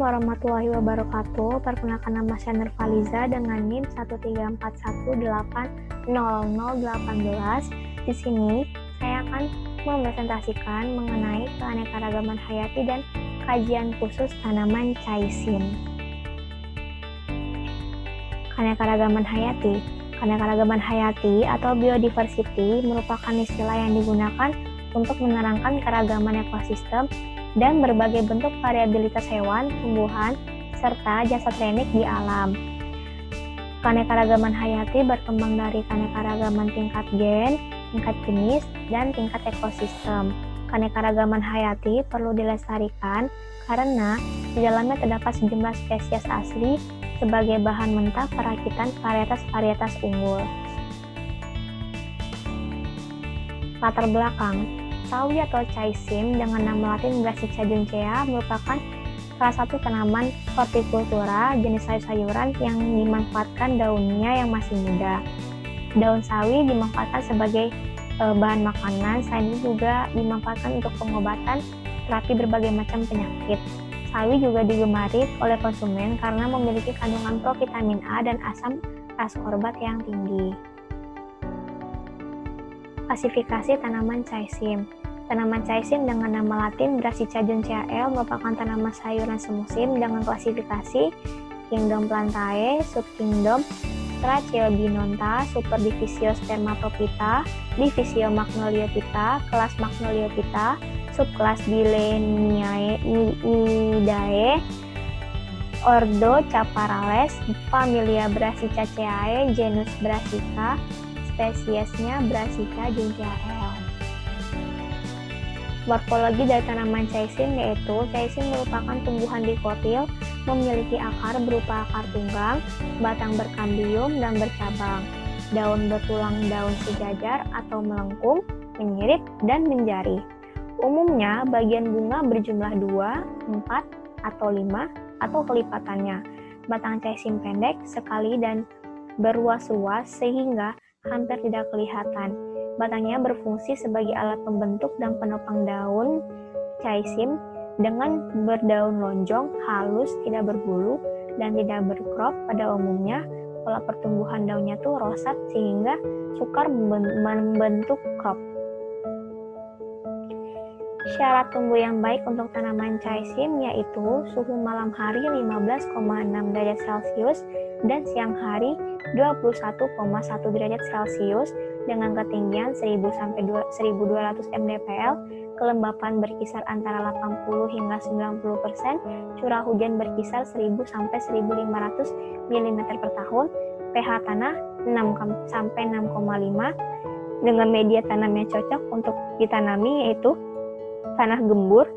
warahmatullahi wabarakatuh. Perkenalkan, nama saya Nurfaliza dengan NIM 134180018. Di sini saya akan mempresentasikan mengenai keanekaragaman hayati dan kajian khusus tanaman chaisim. Keanekaragaman hayati. Keanekaragaman hayati atau biodiversity merupakan istilah yang digunakan untuk menerangkan keragaman ekosistem dan berbagai bentuk variabilitas hewan, tumbuhan, serta jasad renik di alam. Keanekaragaman hayati berkembang dari keanekaragaman tingkat gen, tingkat jenis, dan tingkat ekosistem. Keanekaragaman hayati perlu dilestarikan karena di dalamnya terdapat sejumlah spesies asli sebagai bahan mentah perakitan varietas-varietas unggul. Latar belakang. Sawi atau chaisim dengan nama latin Brassica juncea merupakan salah satu tanaman hortikultura jenis sayur-sayuran yang dimanfaatkan daunnya yang masih muda. Daun sawi dimanfaatkan sebagai bahan makanan, selain itu juga dimanfaatkan untuk pengobatan terapi berbagai macam penyakit. Sawi juga digemari oleh konsumen karena memiliki kandungan provitamin A dan asam askorbat yang tinggi. Klasifikasi tanaman chaisim. Tanaman chaisim dengan nama latin Brassica juncea L merupakan tanaman sayuran semusim dengan klasifikasi Kingdom Plantae, Subkingdom Strachiobinonta, Superdivisio Spermatophyta, Divisio Magnoliophyta, kelas Magnoliophyta, subkelas Dilenidae, Ordo Chaparrales, familia Brassicaceae, genus Brassica, spesiesnya Brassica juncea L. Morfologi dari tanaman chaisim yaitu chaisim merupakan tumbuhan dikotil, memiliki akar berupa akar tunggang, batang berkambium dan bercabang, daun bertulang daun sejajar atau melengkung, menyirip, dan menjari. Umumnya bagian bunga berjumlah 2, 4, atau 5, atau kelipatannya. Batang chaisim pendek sekali dan berruas-ruas sehingga hampir tidak kelihatan. Batangnya berfungsi sebagai alat pembentuk dan penopang daun chaisim dengan berdaun lonjong, halus, tidak berbulu, dan tidak berkrop. Pada umumnya, pola pertumbuhan daunnya tuh rosat sehingga sukar membentuk krop. Syarat tumbuh yang baik untuk tanaman chaisim yaitu suhu malam hari 15,6 derajat Celcius dan siang hari 21,1 derajat Celcius dengan ketinggian 1000 sampai 1200 mdpl, kelembapan berkisar antara 80 hingga 90%, curah hujan berkisar 1000 sampai 1500 mm per tahun, pH tanah 6 sampai 6,5 dengan media tanam yang cocok untuk ditanami yaitu tanah gembur,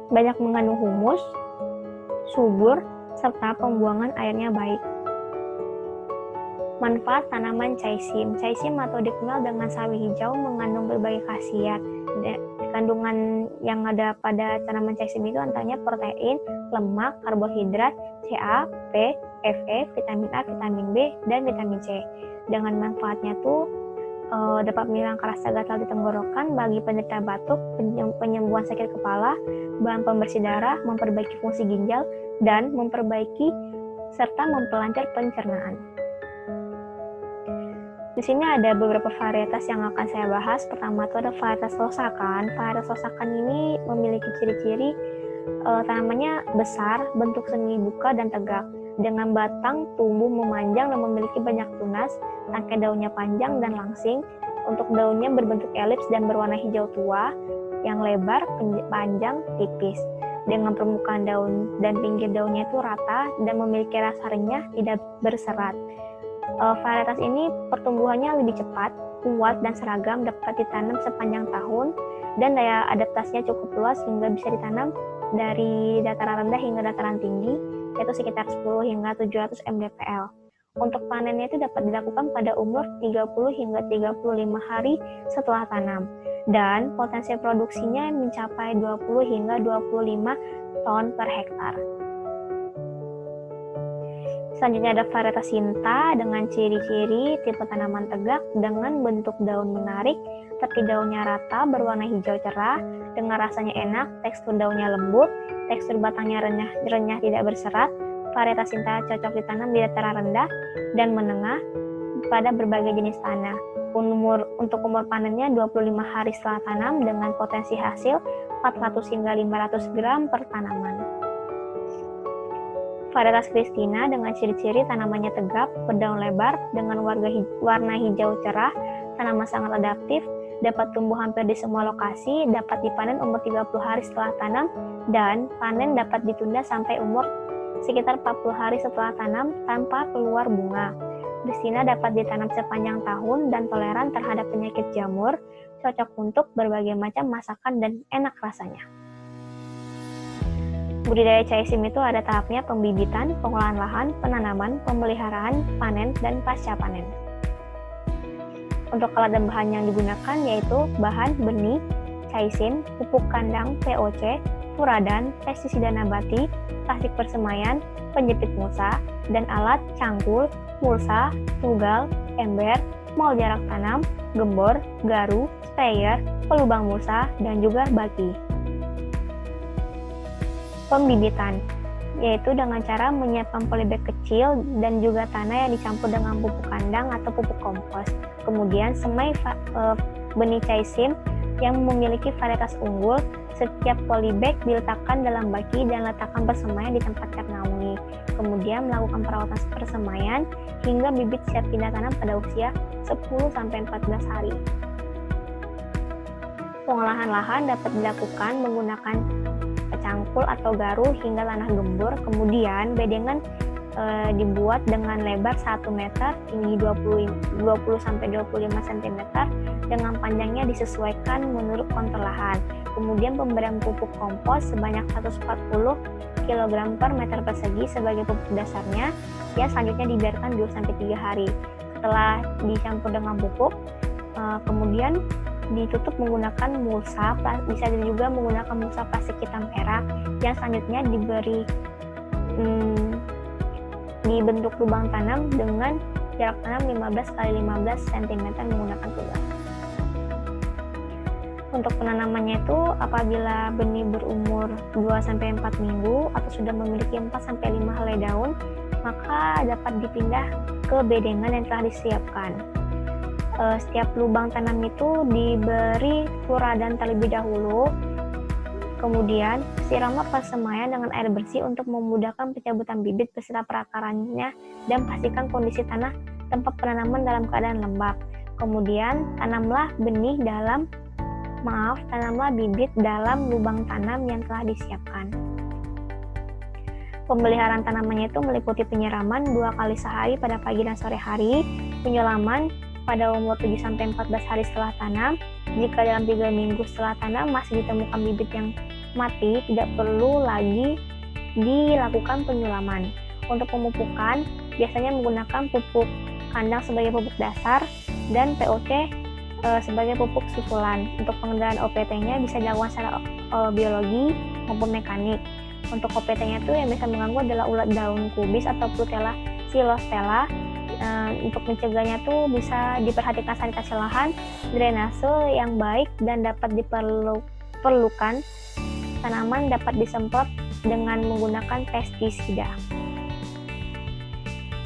banyak mengandung humus, subur, serta pembuangan airnya baik. Manfaat tanaman chaisim. Chaisim atau dikenal dengan sawi hijau mengandung berbagai khasiat. Kandungan yang ada pada tanaman chaisim itu antaranya protein, lemak, karbohidrat, CA, P, Fe, vitamin A, vitamin B, dan vitamin C. Dengan manfaatnya tuh dapat menghilangkan rasa gatal di tenggorokan bagi penderita batuk, penyembuhan sakit kepala, bahan pembersih darah, memperbaiki fungsi ginjal, dan memperbaiki serta memperlancar pencernaan. Di sini ada beberapa varietas yang akan saya bahas. Pertama itu ada varietas losakan. Varietas losakan ini memiliki ciri-ciri tanamannya besar, bentuk semi buka dan tegak, dengan batang tumbuh memanjang dan memiliki banyak tunas, tangkai daunnya panjang dan langsing. Untuk daunnya berbentuk elips dan berwarna hijau tua, yang lebar, panjang, tipis. Dengan permukaan daun dan pinggir daunnya itu rata dan memiliki rasa renyah, tidak berserat. Varietas ini pertumbuhannya lebih cepat, kuat, dan seragam, dapat ditanam sepanjang tahun, dan daya adaptasinya cukup luas hingga bisa ditanam dari dataran rendah hingga dataran tinggi, yaitu sekitar 10 hingga 700 mdpl. Untuk panennya itu dapat dilakukan pada umur 30 hingga 35 hari setelah tanam, dan potensi produksinya mencapai 20 hingga 25 ton per hektar. Selanjutnya ada varietas Sinta dengan ciri-ciri tipe tanaman tegak dengan bentuk daun menarik, tepi daunnya rata, berwarna hijau cerah, dengan rasanya enak, tekstur daunnya lembut, tekstur batangnya renyah tidak berserat. Varietas Sinta cocok ditanam di dataran rendah dan menengah pada berbagai jenis tanah. Untuk umur panennya 25 hari setelah tanam dengan potensi hasil 400 hingga 500 gram per tanaman. Varietas Christina dengan ciri-ciri tanamannya tegap, berdaun lebar, dengan warna hijau cerah, tanaman sangat adaptif, dapat tumbuh hampir di semua lokasi, dapat dipanen umur 30 hari setelah tanam, dan panen dapat ditunda sampai umur sekitar 40 hari setelah tanam tanpa keluar bunga. Christina dapat ditanam sepanjang tahun dan toleran terhadap penyakit jamur, cocok untuk berbagai macam masakan dan enak rasanya. Budidaya chaisim itu ada tahapnya pembibitan, pengolahan lahan, penanaman, pemeliharaan, panen, dan pasca panen. Untuk alat dan bahan yang digunakan yaitu bahan benih, chaisim, pupuk kandang, POC, furadan, pestisida nabati, plastik persemaian, penjepit mulsa, dan alat cangkul, mulsa, tugal, ember, mal jarak tanam, gembor, garu, sprayer, pelubang mulsa, dan juga baki. Pembibitan, yaitu dengan cara menyiapkan polybag kecil dan juga tanah yang dicampur dengan pupuk kandang atau pupuk kompos. Kemudian semai benih chaisim yang memiliki varietas unggul. Setiap polybag diletakkan dalam baki dan letakkan persemaian di tempat yang naungi. Kemudian melakukan perawatan persemaian hingga bibit siap pindah tanam pada usia 10-14 hari. Pengolahan lahan dapat dilakukan menggunakan cangkul atau garu hingga tanah gembur. Kemudian bedengan dibuat dengan lebar 1 meter tinggi 20-25 cm dengan panjangnya disesuaikan menurut kontur lahan. Kemudian pemberian pupuk kompos sebanyak 140 kg per meter persegi sebagai pupuk dasarnya yang selanjutnya dibiarkan 2-3 hari. Setelah dicampur dengan pupuk, kemudian ditutup menggunakan mulsa, bisa juga menggunakan mulsa plastik hitam perak yang selanjutnya dibentuk lubang tanam dengan jarak tanam 15 x 15 cm menggunakan tugal. Untuk penanamannya itu apabila benih berumur 2-4 minggu atau sudah memiliki 4-5 helai daun, maka dapat dipindah ke bedengan yang telah disiapkan. Setiap lubang tanam itu diberi furadan terlebih dahulu, kemudian siramlah persemaian dengan air bersih untuk memudahkan pencabutan bibit beserta perakarannya dan pastikan kondisi tanah tempat penanaman dalam keadaan lembab. Kemudian tanamlah bibit dalam lubang tanam yang telah disiapkan. Pemeliharaan tanamannya itu meliputi penyiraman 2 kali sehari pada pagi dan sore hari, penyulaman pada umur 7-14 hari setelah tanam. Jika dalam 3 minggu setelah tanam masih ditemukan bibit yang mati, tidak perlu lagi dilakukan penyulaman. Untuk pemupukan, biasanya menggunakan pupuk kandang sebagai pupuk dasar dan POC sebagai pupuk susulan. Untuk pengendalian OPT-nya bisa dilakukan secara biologi maupun mekanik. Untuk OPT-nya itu yang bisa mengganggu adalah ulat daun kubis atau Prutella xylostella. Untuk mencegahnya tuh bisa diperhatikan sanitasi lahan, drainase yang baik, dan dapat diperlukan tanaman dapat disemprot dengan menggunakan pestisida.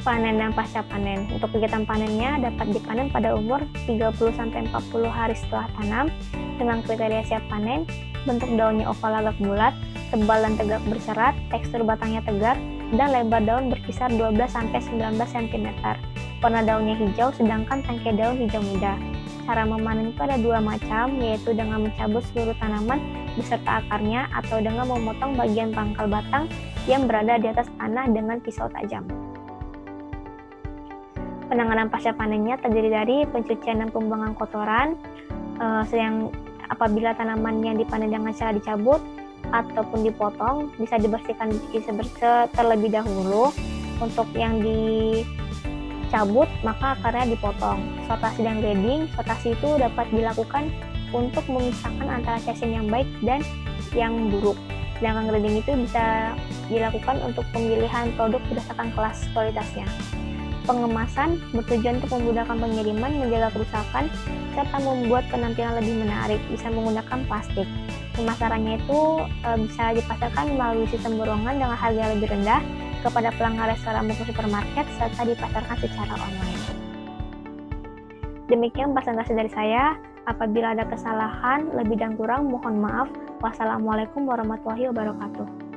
Panen dan pasca panen. Untuk kegiatan panennya dapat dipanen pada umur 30-40 hari setelah tanam dengan kriteria siap panen. Bentuk daunnya oval agak bulat, tebal dan tegak berserat, tekstur batangnya tegar, dan lebar daun berkisar 12-19 cm. Warna daunnya hijau, sedangkan tangkai daun hijau muda. Cara memanen itu ada 2 macam, yaitu dengan mencabut seluruh tanaman beserta akarnya atau dengan memotong bagian pangkal batang yang berada di atas tanah dengan pisau tajam. Penanganan pasca panennya terdiri dari pencucian dan pembuangan kotoran, yang apabila tanaman yang dipanen dengan cara dicabut ataupun dipotong bisa dibersihkan terlebih dahulu. Untuk yang dicabut maka akarnya dipotong. Sortasi dan grading. Sortasi itu dapat dilakukan untuk memisahkan antara chaisim yang baik dan yang buruk. Sedangkan grading itu bisa dilakukan untuk pemilihan produk berdasarkan kelas kualitasnya. Pengemasan bertujuan untuk memudahkan pengiriman, menjaga kerusakan, serta membuat penampilan lebih menarik, bisa menggunakan plastik. Pemasarannya itu bisa dipasarkan melalui sistem borongan dengan harga yang lebih rendah kepada pelanggan restoran maupun supermarket, serta dipasarkan secara online. Demikian presentasi dari saya. Apabila ada kesalahan, lebih dan kurang mohon maaf. Wassalamualaikum warahmatullahi wabarakatuh.